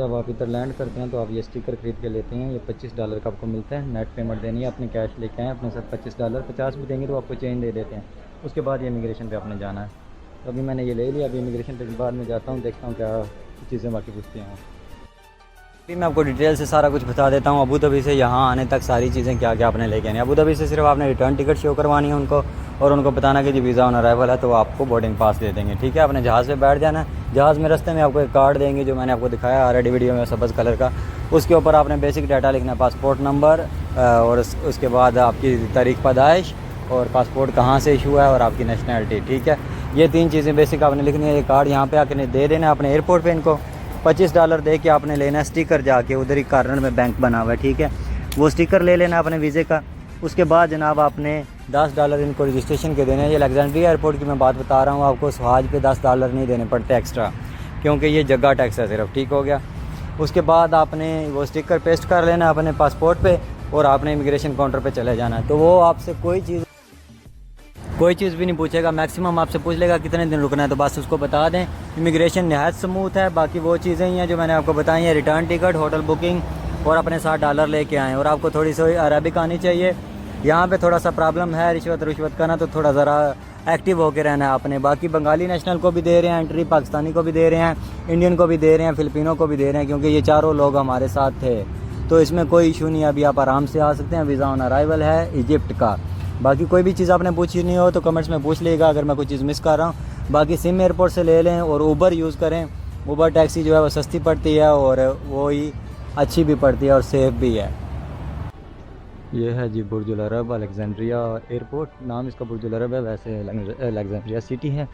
जब आप इधर लैंड करते हैं तो आप ये स्टिकर खरीद के लेते हैं। ये $25 का आपको मिलता है। नेट पेमेंट देनी है, अपने कैश लेके आएँ अपने साथ $25, 50 भी देंगे तो आपको चेंज दे देते हैं। उसके बाद ये इमिग्रेशन पे आपने जाना है। तो अभी मैंने ये ले लिया। अभी इमिग्रेशन पे बाद में जाता हूँ, देखता हूँ क्या चीज़ें बाकी पूछती हैं। अभी मैं आपको डिटेल से सारा कुछ बता देता हूँ। अबू धाबी से यहाँ आने तक सारी चीज़ें क्या क्या आपने लेके आनी है। अबू धाबी से सिर्फ आपने रिटर्न टिकट शो करवानी है उनको, और उनको बताना कि जो वीज़ा ऑन अराइवल है तो आपको बोर्डिंग पास दे देंगे। ठीक है, आपने जहाज़ पे बैठ जाना है। जहाज़ में रास्ते में आपको एक कार्ड देंगे जो मैंने आपको दिखाया ऑलरेडी वीडियो में, सब्ज़ कलर का। उसके ऊपर आपने बेसिक डाटा लिखना है, पासपोर्ट नंबर और उसके बाद आपकी तारीख पैदाइश और पासपोर्ट कहाँ से इशू है और आपकी नेशनैलिटी। ठीक है, ये 3 चीज़ें बेसिक आपने लिखनी है। ये कार्ड यहाँ पे आके दे देना है अपने एयरपोर्ट पे। इनको $25 दे के आपने लेना है स्टिकर, जाके उधर ही कॉर्नर में बैंक बना हुआ है। ठीक है, वो स्टिकर ले लेना अपने वीज़े का। उसके बाद जनाब आपने $10 इनको रजिस्ट्रेशन के देने हैं। ये अलेक्जेंड्रिया एयरपोर्ट की मैं बात बता रहा हूँ आपको। सुहाज पे $10 नहीं देने पड़ते एक्स्ट्रा, क्योंकि ये जगह टैक्स है सिर्फ। ठीक हो गया। उसके बाद आपने वो स्टिकर पेस्ट कर लेना अपने पासपोर्ट पे और आपने इमिग्रेशन काउंटर पे चले जाना है। तो वो आपसे कोई चीज़ भी नहीं पूछेगा। मैक्सिमम आपसे पूछ लेगा कितने दिन रुकना है, तो बस उसको बता दें। इमिग्रेशन नहायत स्मूथ है। बाकी वो चीज़ें ही हैं जो मैंने आपको बताई हैं, रिटर्न टिकट, होटल बुकिंग, और अपने साथ $1 लेके आएँ। और आपको थोड़ी सी अरबिक आनी चाहिए। यहाँ पे थोड़ा सा प्रॉब्लम है रिश्वत का ना, तो थोड़ा ज़रा एक्टिव होकर रहना है आपने। बाकी बंगाली नेशनल को भी दे रहे हैं एंट्री, पाकिस्तानी को भी दे रहे हैं, इंडियन को भी दे रहे हैं, फिलिपिनो को भी दे रहे हैं, क्योंकि ये चारों लोग हमारे साथ थे। तो इसमें कोई इशू नहीं है। अभी आप आराम से आ सकते हैं। वीज़ा ऑन अराइवल है इजिप्ट का। बाकी कोई भी चीज़ आपने पूछी नहीं हो तो कमेंट्स में पूछ लीजिएगा अगर मैं कोई चीज़ मिस कर रहा हूँ। बाकी सिम एयरपोर्ट से ले लें और ऊबर यूज़ करें। ऊबर टैक्सी जो है वो सस्ती पड़ती है और वो ही अच्छी भी पड़ती है और सेफ़ भी है। ये है जी बुर्ज अल अरब अलेक्जेंड्रिया एयरपोर्ट, नाम इसका बुर्ज अल अरब है, वैसे अलेक्जेंड्रिया सिटी है।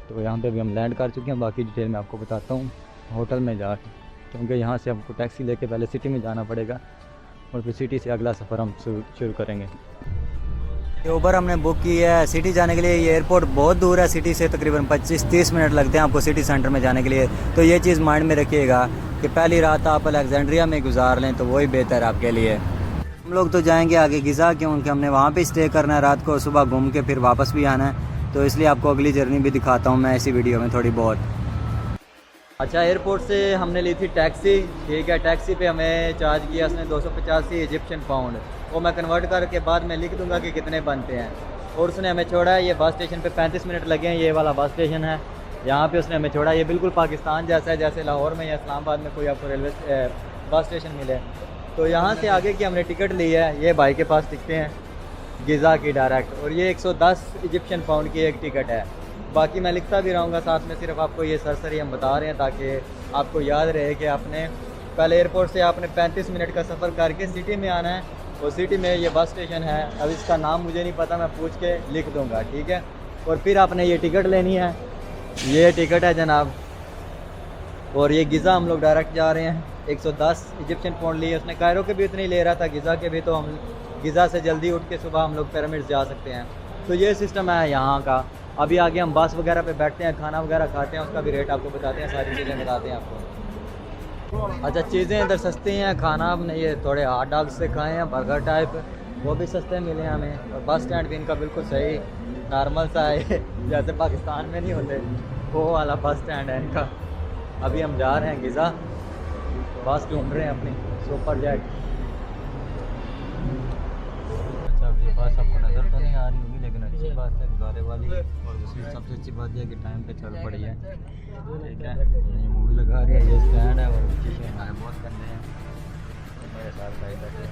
तो यहाँ पे भी हम लैंड कर चुके हैं। बाकी डिटेल मैं आपको बताता हूँ होटल में जाके, क्योंकि यहाँ से हमको टैक्सी लेके पहले सिटी में जाना पड़ेगा और फिर सिटी से अगला सफ़र हम शुरू करेंगे। ये ऊबर हमने बुक की है सिटी जाने के लिए। ये एयरपोर्ट बहुत दूर है सिटी से, तकरीबन 25-30 मिनट लगते हैं आपको सिटी सेंटर में जाने के लिए। तो ये चीज़ माइंड में रखिएगा कि पहली रात आप अलेक्जेंड्रिया में गुजार लें तो वही बेहतर है आपके लिए। हम लोग तो जाएंगे आगे गिज़ा, क्योंकि हमने वहाँ पे स्टे करना है रात को, सुबह घूम के फिर वापस भी आना है। तो इसलिए आपको अगली जर्नी भी दिखाता हूँ मैं इसी वीडियो में थोड़ी बहुत। अच्छा, एयरपोर्ट से हमने ली थी टैक्सी। ठीक है, टैक्सी पे हमें चार्ज किया उसने 285 इजिप्शियन पाउंड। वो मैं कन्वर्ट करके बाद में लिख दूंगा कि कितने बनते हैं। और उसने हमें छोड़ा है ये बस स्टेशन पे 35 मिनट लगे हैं। ये वाला बस स्टेशन है, यहाँ पे उसने हमें छोड़ा। ये बिल्कुल पाकिस्तान जैसा है, जैसे लाहौर में या इस्लामाबाद में कोई आपको रेलवे बस स्टेशन मिले। तो यहाँ से आगे की हमने टिकट ली है, ये भाई के पास टिकटें हैं गिज़ा की डायरेक्ट, और ये 110 इजिप्शियन पाउंड की एक टिकट है। बाकी मैं लिखता भी रहूँगा साथ में, सिर्फ आपको ये सरसरी हम बता रहे हैं ताकि आपको याद रहे कि आपने पहले एयरपोर्ट से आपने 35 मिनट का सफ़र करके सिटी में आना है। और सिटी में ये बस स्टेशन है, अब इसका नाम मुझे नहीं पता, मैं पूछ के लिख दूँगा। ठीक है, और फिर आपने ये टिकट लेनी है। ये टिकट है जनाब, और ये गिज़ा हम लोग डायरेक्ट जा रहे हैं। 110 इजिप्शियन पाउंड लिए उसने। कायरो के भी उतने ही ले रहा था, गिज़ा के भी। तो हम गिज़ा से जल्दी उठ के सुबह हम लोग पिरामिड्स जा सकते हैं। तो ये सिस्टम है यहाँ का। अभी आगे हम बस वगैरह पे बैठते हैं, खाना वगैरह खाते हैं, उसका भी रेट आपको बताते हैं, सारी चीज़ें बताते हैं आपको। अच्छा, चीज़ें इधर सस्ती हैं। खाना हमने ये थोड़े हॉट डॉग्स से खाए हैं, बर्गर टाइप, वो भी सस्ते मिले हमें। और बस स्टैंड भी इनका बिल्कुल सही नॉर्मल सा है, जैसे पाकिस्तान में नहीं होते वो वाला बस स्टैंड है इनका। अभी हम जा रहे हैं गिज़ा, बस ढूंढ रहे हैं अपनी सुपर जेट। अच्छा, अब ये बस आपको नज़र तो नहीं आ रही होगी, लेकिन अच्छी बात है, गुजारे वाली। और दूसरी सबसे अच्छी बात यह कि टाइम पे चल पड़ी है। ठीक है, ये मूवी लगा रही है, ये स्टैंड है और शीशे बहुत गंदे हैं। मेरे साथ भाई बैठे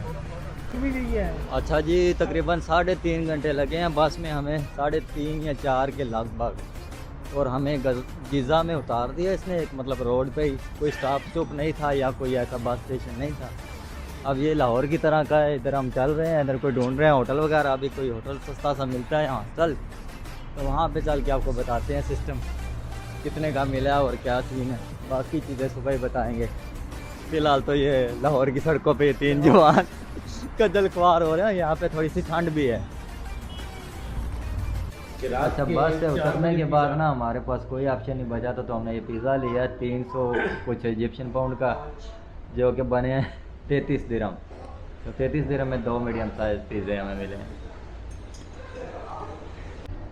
हैं। अच्छा जी, तकरीबन 3.5 घंटे लगे हैं बस में हमें, 3.5 या 4 के लगभग। और हमें गिज़ा में उतार दिया इसने, एक मतलब रोड पे ही, कोई स्टॉप नहीं था या कोई ऐसा बस स्टेशन नहीं था। अब ये लाहौर की तरह का है, इधर हम चल रहे हैं, इधर कोई ढूंढ रहे हैं होटल वगैरह। अभी कोई होटल सस्ता सा मिलता है यहाँ चल, तो वहाँ पे चल के आपको बताते हैं सिस्टम कितने का मिला और क्या सीन है। बाकी चीज़ें सुबह ही बताएँगे। फ़िलहाल तो ये लाहौर की सड़कों पे 3 जवान कजल ख्वार हो रहे हैं। यहाँ पे थोड़ी सी ठंड भी है। अच्छा, बस से उतरने के बाद ना हमारे पास कोई ऑप्शन नहीं बचा था, तो हमने ये पिज़्ज़ा लिया 300 कुछ इजिप्शियन पाउंड का, जो कि बने हैं 33 दिरहम। तो 33 दिरहम में 2 मीडियम साइज़ पिज़्ज़े हमें मिले हैं।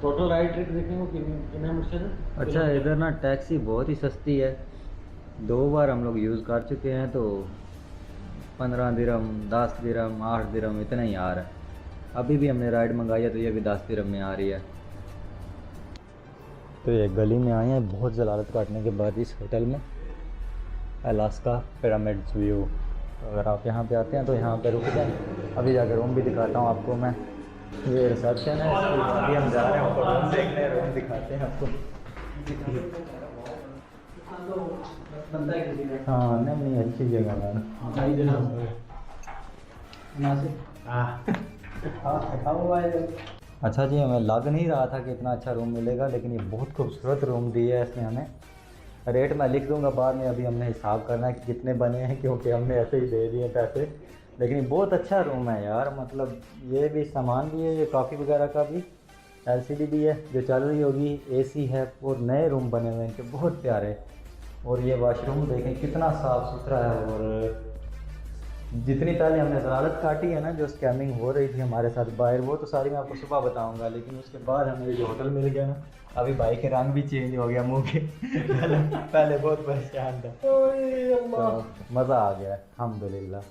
टोटल राइड ट्रिप देखने को कितना मुश्किल है। अच्छा, इधर ना टैक्सी बहुत ही सस्ती है। 2 बार हम लोग यूज़ कर चुके हैं, तो 15 दिरहम, 10 दिरहम, 8 दिरहम इतना ही आ रहा है। अभी भी हमने राइड मंगाई है तो ये भी 10 दिरहम में आ रही है। तो ये गली में आए हैं बहुत ज़लालत काटने के बाद इस होटल में, अलास्का पिरामिड्स व्यू। अगर आप यहाँ पे आते हैं तो यहाँ पे रुक जाएं। अभी जाकर रूम भी दिखाता हूँ आपको मैं। ये रिसेप्शन है, अभी हम जा रहे हैं ऊपर रूम देखने, रूम दिखाते हैं आपको। हाँ नहीं अच्छी जगह है। अच्छा जी, हमें लग नहीं रहा था कि इतना अच्छा रूम मिलेगा, लेकिन ये बहुत खूबसूरत रूम दिया है इसने हमें। रेट मैं लिख दूंगा बाद में, अभी हमने हिसाब करना है कि कितने बने हैं, क्योंकि हमने ऐसे ही दे दिए पैसे। लेकिन ये बहुत अच्छा रूम है यार, मतलब ये भी सामान भी है, ये कॉफ़ी वगैरह का भी, एलसीडी भी है जो चल रही होगी, एसी है, और नए रूम बने हुए हैं इनके बहुत प्यारे। और ये वाशरूम देखें कितना साफ़ सुथरा है। और जितनी पहले हमने ज़लालत काटी है ना, जो स्कैमिंग हो रही थी हमारे साथ बाहर, वो तो सारी मैं आपको सुबह बताऊंगा। लेकिन उसके बाद हमें जो होटल मिल गया ना, अभी भाई के रंग भी चेंज हो गया मुंह के। पहले बहुत परेशान था, तो मज़ा आ गया अल्हम्दुलिल्लाह।